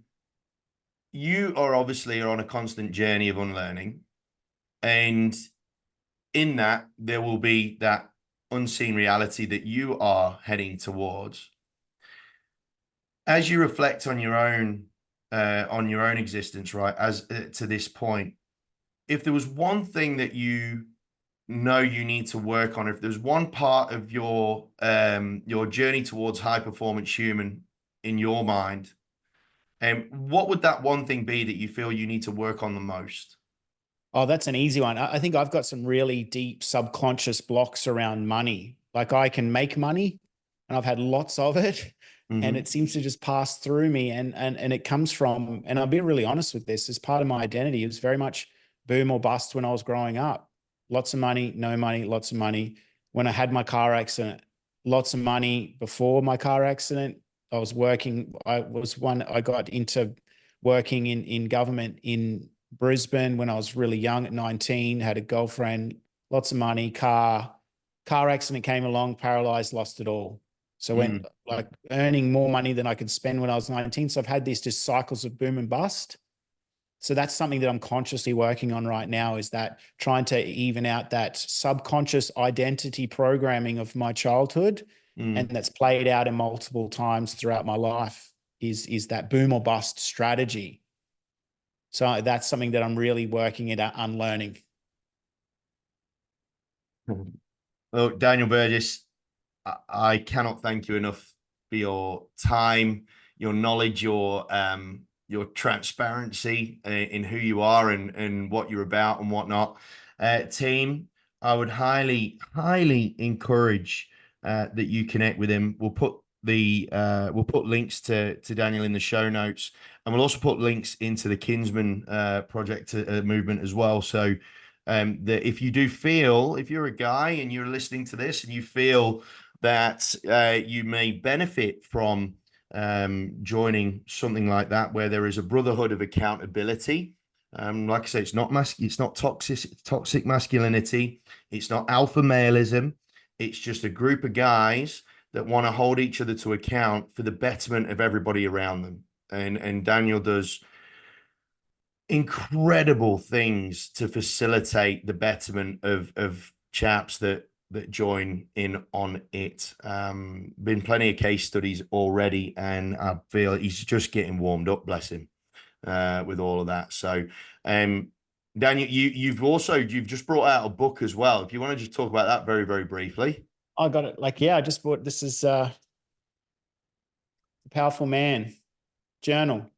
You are obviously on a constant journey of unlearning, and in that there will be that unseen reality that you are heading towards. As you reflect on your own existence, right, as to this point, if there was one thing that you know you need to work on, if there's one part of your journey towards high performance human in your mind, what would that one thing be that you feel you need to work on the most? Oh, that's an easy one. I think I've got some really deep subconscious blocks around money. Like I can make money and I've had lots of it and it seems to just pass through me. And it comes from, and I'll be really honest with this, as part of my identity, it was very much boom or bust when I was growing up. Lots of money, no money, lots of money. When I had my car accident, lots of money before my car accident. I was working, I got into working in government in Brisbane when I was really young at 19, had a girlfriend, lots of money, car accident came along, paralyzed, lost it all. So went like earning more money than I could spend when I was 19. So I've had these just cycles of boom and bust. So that's something that I'm consciously working on right now, is that trying to even out that subconscious identity programming of my childhood. And that's played out in multiple times throughout my life is that boom or bust strategy. So that's something that I'm really working at unlearning. Well, Daniel Burgess, I cannot thank you enough for your time, your knowledge, your transparency in who you are and what you're about and whatnot. Team, I would highly, highly encourage that you connect with him. We'll put links to Daniel in the show notes, and we'll also put links into the Kinsmen project movement as well. So that if you do feel, if you're a guy and you're listening to this and you feel that you may benefit from joining something like that, where there is a brotherhood of accountability. Like I say, it's not toxic masculinity. It's not alpha maleism. It's just a group of guys that want to hold each other to account for the betterment of everybody around them. And Daniel does incredible things to facilitate the betterment of chaps that join in on it. Been plenty of case studies already, and I feel he's just getting warmed up, bless him, with all of that. So Daniel, you've just brought out a book as well. If you want to just talk about that very, very briefly. I got it. Like, yeah, I just bought, this is a Powerful Man journal.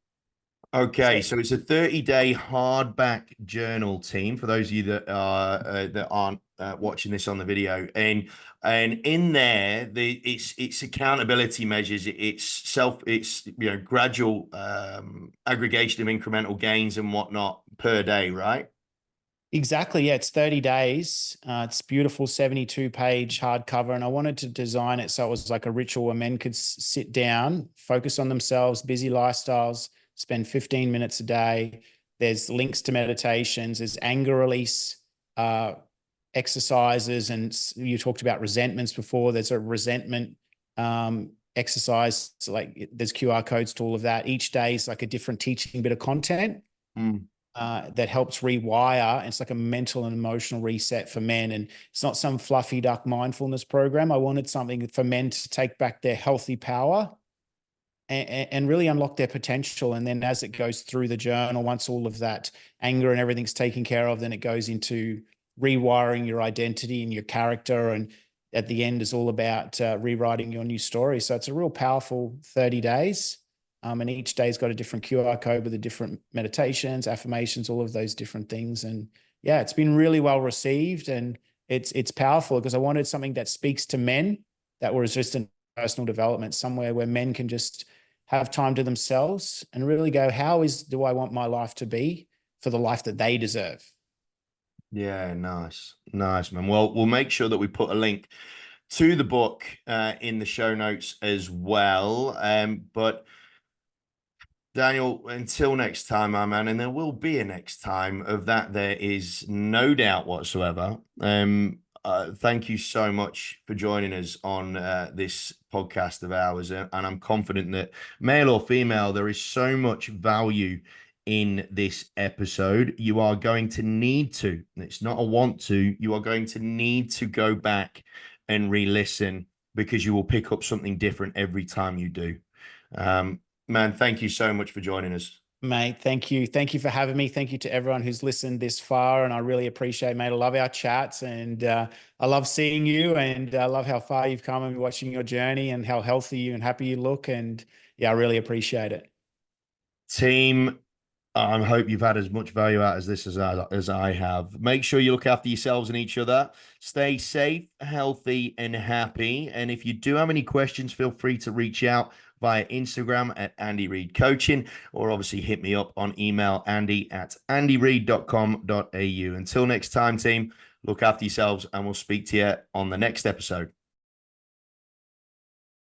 Okay, So so it's a 30-day hardback journal, team, for those of you that aren't watching this on the video. And in there, it's accountability measures, it's gradual aggregation of incremental gains and whatnot per day, right? exactly, yeah, it's 30 days. It's beautiful 72-page hardcover, and I wanted to design it so it was like a ritual where men could sit down, focus on themselves, busy lifestyles, spend 15 minutes a day. There's links to meditations, there's anger release uh, exercises, and you talked about resentments before. There's a resentment exercise, so like there's QR codes to all of that. Each day is like a different teaching bit of content Mm. that helps rewire. It's like a mental and emotional reset for men. And it's not some fluffy duck mindfulness program. I wanted something for men to take back their healthy power and really unlock their potential. And then as it goes through the journal, once all of that anger and everything's taken care of, then it goes into rewiring your identity and your character. And at the end is all about rewriting your new story. So it's a real powerful 30 days. And each day's got a different QR code with the different meditations, affirmations, all of those different things. And yeah, it's been really well received, and it's powerful because I wanted something that speaks to men that were just in personal development, somewhere where men can just have time to themselves and really go, do I want my life to be for the life that they deserve? Yeah, nice. Nice, man. Well, we'll make sure that we put a link to the book in the show notes as well. But Daniel, until next time, my man, and there will be a next time of that, there is no doubt whatsoever. Thank you so much for joining us on this podcast of ours, and I'm confident that male or female, there is so much value in this episode. You are going to need to, it's not a want to, you are going to need to go back and re-listen, because you will pick up something different every time you do. Um, Man, thank you so much for joining us. Mate, thank you. Thank you for having me. Thank you to everyone who's listened this far. And I really appreciate, mate. I love our chats, and I love seeing you, and I love how far you've come and watching your journey and how healthy you and happy you look. And yeah, I really appreciate it. Team, I hope you've had as much value out as this as I have. Make sure you look after yourselves and each other. Stay safe, healthy, and happy. And if you do have any questions, feel free to reach out via Instagram at Andy Reid Coaching, or obviously hit me up on email, andy@andyreid.com.au. Until next time, team, look after yourselves, and we'll speak to you on the next episode.